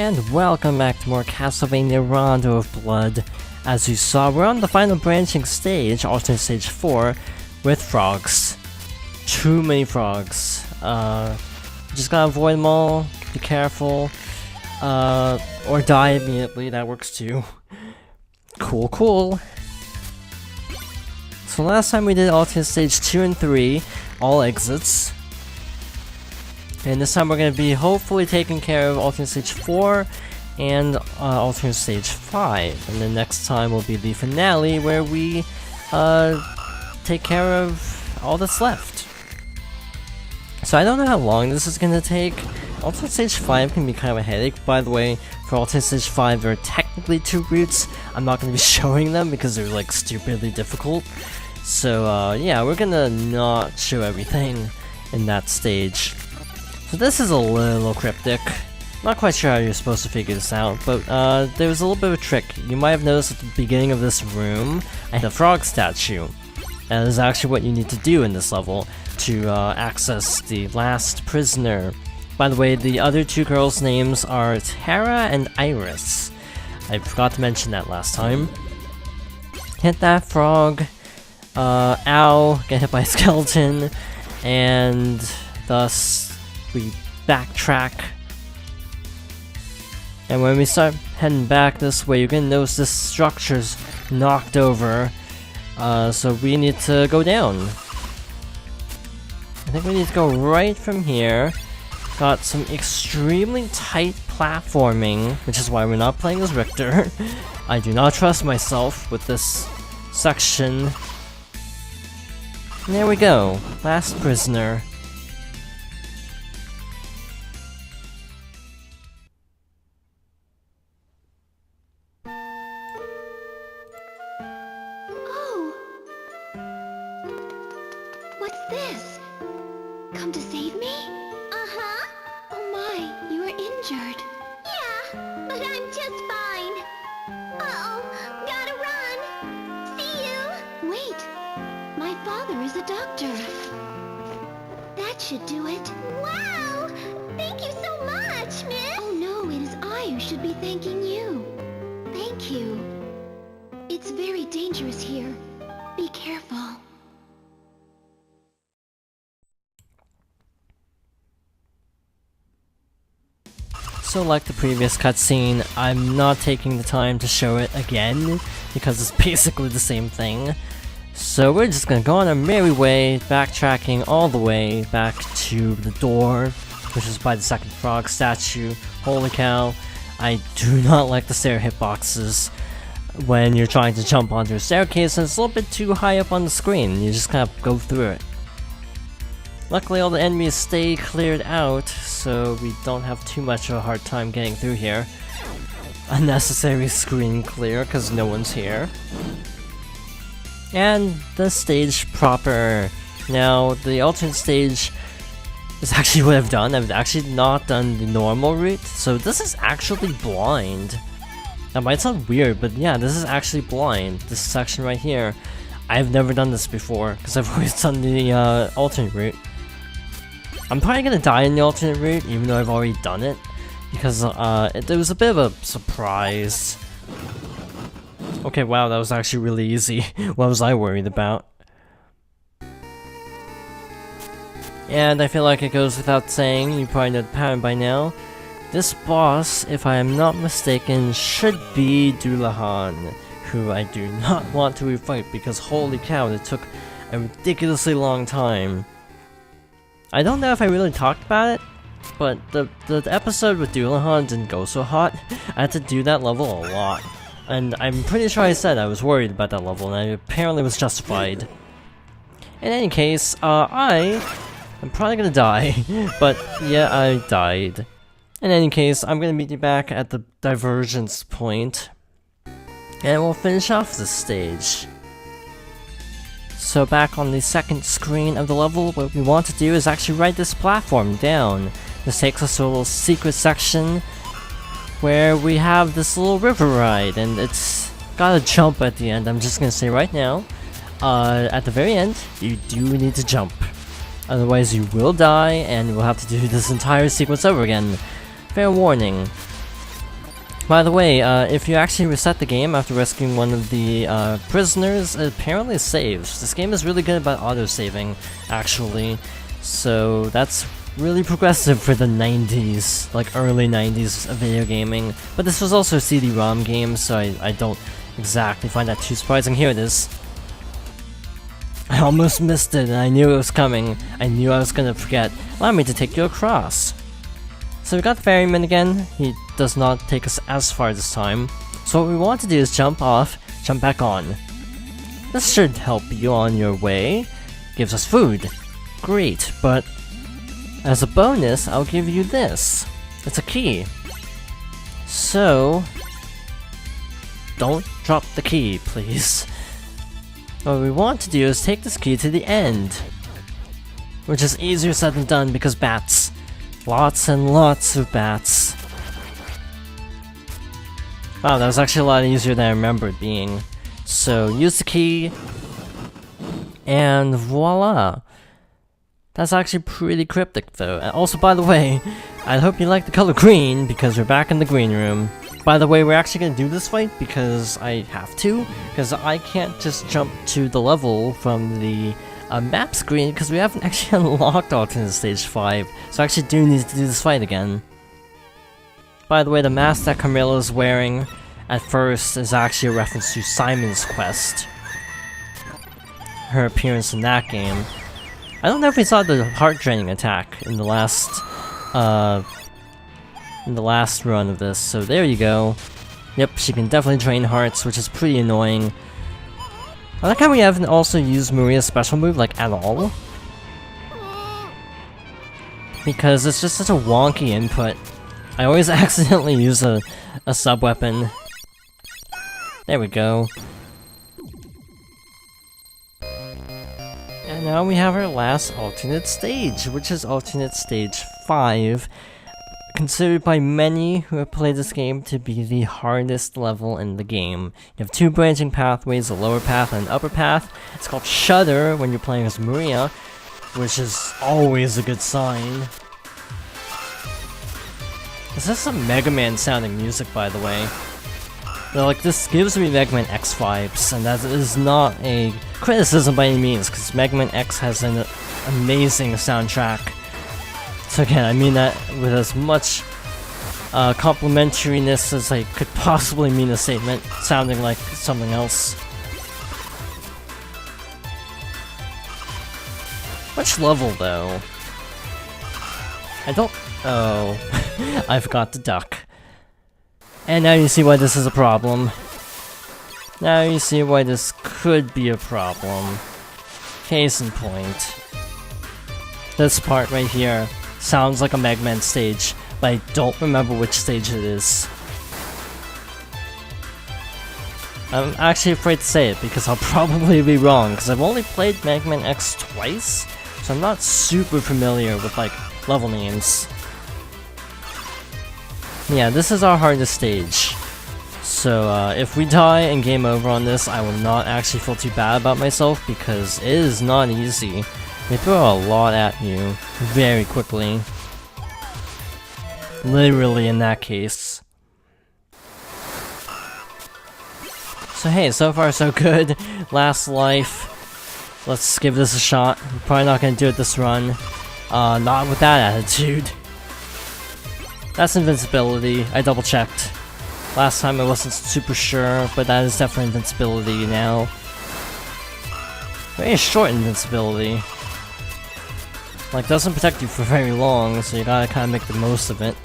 And welcome back to more Castlevania Rondo of Blood. As you saw, we're on the final branching stage, alternate stage 4, with frogs. Too many frogs. Just gotta avoid them all, be careful, or die immediately, that works too. Cool. So last time we did alternate stage 2 and 3, all exits. And this time we're going to be hopefully taking care of alternate stage 4 and alternate stage 5. And then next time will be the finale where we take care of all that's left. So I don't know how long this is going to take. Alternate stage 5 can be kind of a headache. By the way, for alternate stage 5 there are technically 2 routes. I'm not going to be showing them because they're like stupidly difficult. So yeah, we're going to not show everything in that stage. So this is a little cryptic. Not quite sure how you're supposed to figure this out, but there was a little bit of a trick. You might have noticed at the beginning of this room, I had a frog statue. That is actually what you need to do in this level to access the last prisoner. By the way, the other 2 girls' names are Tara and Iris. I forgot to mention that last time. Hit that frog. Ow, get hit by a skeleton, and thus we backtrack. And when we start heading back this way, you're gonna notice this structure's knocked over. So we need to go down. I think we need to go right from here. Got some extremely tight platforming, which is why we're not playing as Richter. I do not trust myself with this section. And there we go, last prisoner. Come to save me? Uh-huh. Oh my, you are injured. Yeah, but I'm just fine. Uh-oh, gotta run. See you. Wait, my father is a doctor. That should do it. Wow, thank you so much, miss. Oh no, it is I who should be thanking you. Thank you. It's very dangerous here. Be careful. So like the previous cutscene, I'm not taking the time to show it again, because it's basically the same thing. So we're just gonna go on our merry way, backtracking all the way back to the door, which is by the second frog statue. Holy cow, I do not like the stair hitboxes when you're trying to jump onto a staircase and it's a little bit too high up on the screen, you just kind of go through it. Luckily all the enemies stay cleared out, so we don't have too much of a hard time getting through here. Unnecessary screen clear, because no one's here. And the stage proper. Now, the alternate stage is actually what I've done. I've actually not done the normal route, so this is actually blind. That might sound weird, but yeah, this is actually blind. This section right here. I've never done this before, because I've always done the alternate route. I'm probably gonna die in the alternate route, even though I've already done it, because there was a bit of a surprise. Okay, wow, that was actually really easy. What was I worried about? And I feel like it goes without saying, you probably know the pattern by now. This boss, if I am not mistaken, should be Dullahan, who I do not want to refight because holy cow, it took a ridiculously long time. I don't know if I really talked about it, but the episode with Dullahan didn't go so hot. I had to do that level a lot. And I'm pretty sure I said I was worried about that level, and I apparently was justified. In any case, I'm probably gonna die, but yeah, I died. In any case, I'm gonna meet you back at the divergence point, and we'll finish off this stage. So back on the second screen of the level, what we want to do is actually write this platform down. This takes us to a little secret section where we have this little river ride, and it's got a jump at the end. I'm just gonna say right now, at the very end, you do need to jump. Otherwise you will die, and we'll have to do this entire sequence over again. Fair warning. By the way, if you actually reset the game after rescuing one of the prisoners, it apparently saves. This game is really good about auto-saving, actually. So that's really progressive for the 90s, like early 90s of video gaming. But this was also a CD-ROM game, so I don't exactly find that too surprising. Here it is. I almost missed it and I knew it was coming. I knew I was gonna forget. Allow me to take you across. So we got the ferryman again. He does not take us as far this time. So what we want to do is jump off, jump back on. This should help you on your way. Gives us food. Great, but as a bonus, I'll give you this. It's a key. So don't drop the key, please. What we want to do is take this key to the end, which is easier said than done because bats. Lots and lots of bats. Wow, that was actually a lot easier than I remember it being. So use the key, and voila! That's actually pretty cryptic though. And also, by the way, I hope you like the color green because we're back in the green room. By the way, we're actually gonna do this fight because I have to, because I can't just jump to the level from the map screen because we haven't actually unlocked alternate stage 5, so I actually do need to do this fight again. By the way, the mask that Camilla is wearing at first is actually a reference to Simon's Quest. Her appearance in that game. I don't know if we saw the heart draining attack in the last run of this, so there you go. Yep, she can definitely drain hearts, which is pretty annoying. I like how we haven't also used Maria's special move, like, at all. Because it's just such a wonky input. I always accidentally use a sub-weapon. There we go. And now we have our last alternate stage, which is alternate stage 5. Considered by many who have played this game to be the hardest level in the game. You have 2 branching pathways, a lower path and an upper path. It's called Shudder when you're playing as Maria, which is always a good sign. This is some Mega Man sounding music, by the way. Though, like, this gives me Mega Man X vibes, and that is not a criticism by any means, because Mega Man X has an amazing soundtrack. So again, I mean that with as much complimentariness as I could possibly mean a statement, sounding like something else. Which level, though? I don't... Oh. I forgot to duck. And now you see why this is a problem. Now you see why this could be a problem. Case in point. This part right here sounds like a Mega Man stage, but I don't remember which stage it is. I'm actually afraid to say it because I'll probably be wrong, because I've only played Mega Man X twice, so I'm not super familiar with, like, level names. Yeah, this is our hardest stage. So, if we die and game over on this, I will not actually feel too bad about myself, because it is not easy. They throw a lot at you, very quickly. Literally in that case. So hey, so far so good. Last life. Let's give this a shot. We're probably not gonna do it this run. Not with that attitude. That's invincibility. I double checked. Last time I wasn't super sure, but that is definitely invincibility now. Very short invincibility. Like, doesn't protect you for very long, so you gotta kinda make the most of it.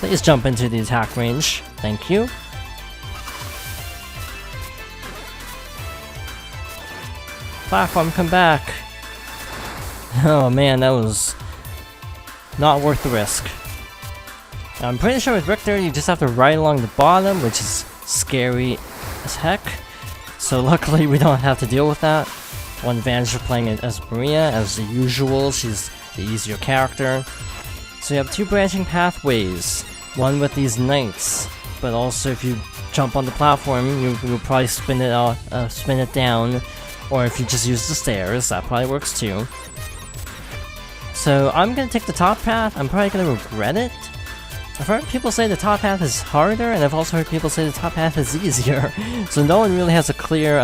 Please jump into the attack range. Thank you. Platform, come back! Oh man, that was not worth the risk. I'm pretty sure with Richter you just have to ride along the bottom, which is scary as heck. So luckily we don't have to deal with that. One advantage of playing it as Maria, as usual, she's the easier character. So you have 2 branching pathways, one with these knights, but also if you jump on the platform, you'll probably spin it down, or if you just use the stairs, that probably works too. So I'm gonna take the top path. I'm probably gonna regret it, I've heard people say the top half is harder, and I've also heard people say the top half is easier. So no one really has a clear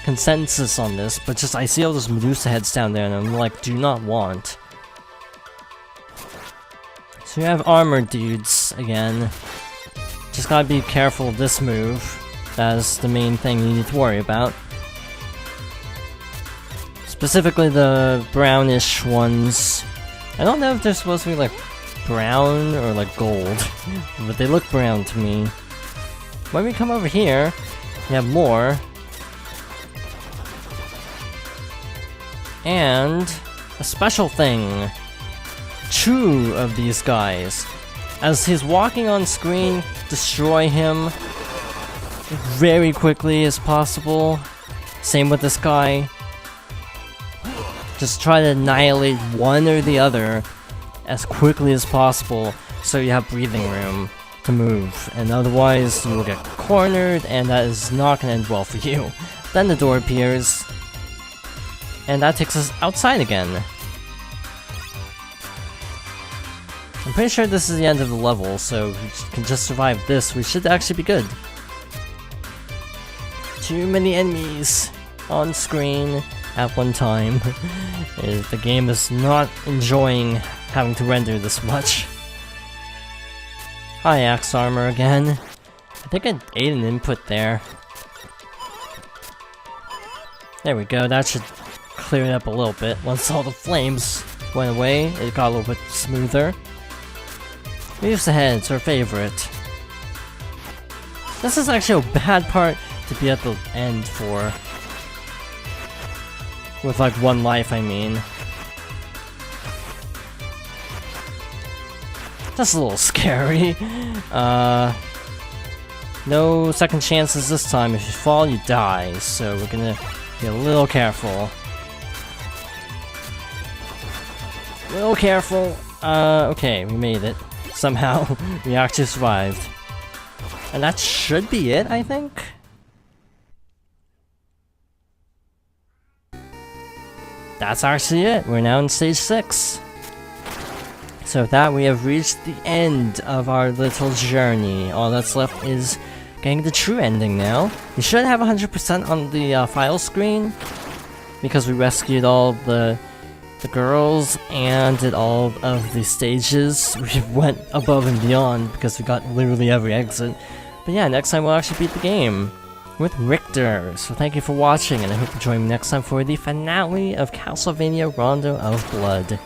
consensus on this, but just I see all those Medusa heads down there and I'm like, do not want. So you have armored dudes again. Just gotta be careful of this move. That is the main thing you need to worry about. Specifically the brownish ones. I don't know if they're supposed to be like brown or like gold, but they look brown to me. When we come over here, we have more. And a special thing. 2 of these guys. As he's walking on screen, destroy him very quickly as possible. Same with this guy. Just try to annihilate one or the other as quickly as possible so you have breathing room to move, and otherwise you will get cornered and that is not going to end well for you. Then the door appears and that takes us outside again. I'm pretty sure this is the end of the level, so if we can just survive this, we should actually be good. Too many enemies on screen at one time. The game is not enjoying having to render this much. Hi, Axe Armor again. I think I ate an input there. There we go, that should clear it up a little bit. Once all the flames went away, it got a little bit smoother. Medusa heads, our favorite. This is actually a bad part to be at the end for. With like 1 life, I mean. Just a little scary. No second chances this time. If you fall, you die. So we're gonna be a little careful. Okay, we made it. Somehow, we actually survived. And that should be it, I think? That's actually it. We're now in stage 6. So with that, we have reached the end of our little journey. All that's left is getting the true ending now. We should have 100% on the file screen, because we rescued all the girls and did all of the stages. We went above and beyond because we got literally every exit. But yeah, next time we'll actually beat the game with Richter. So thank you for watching, and I hope you join me next time for the finale of Castlevania Rondo of Blood.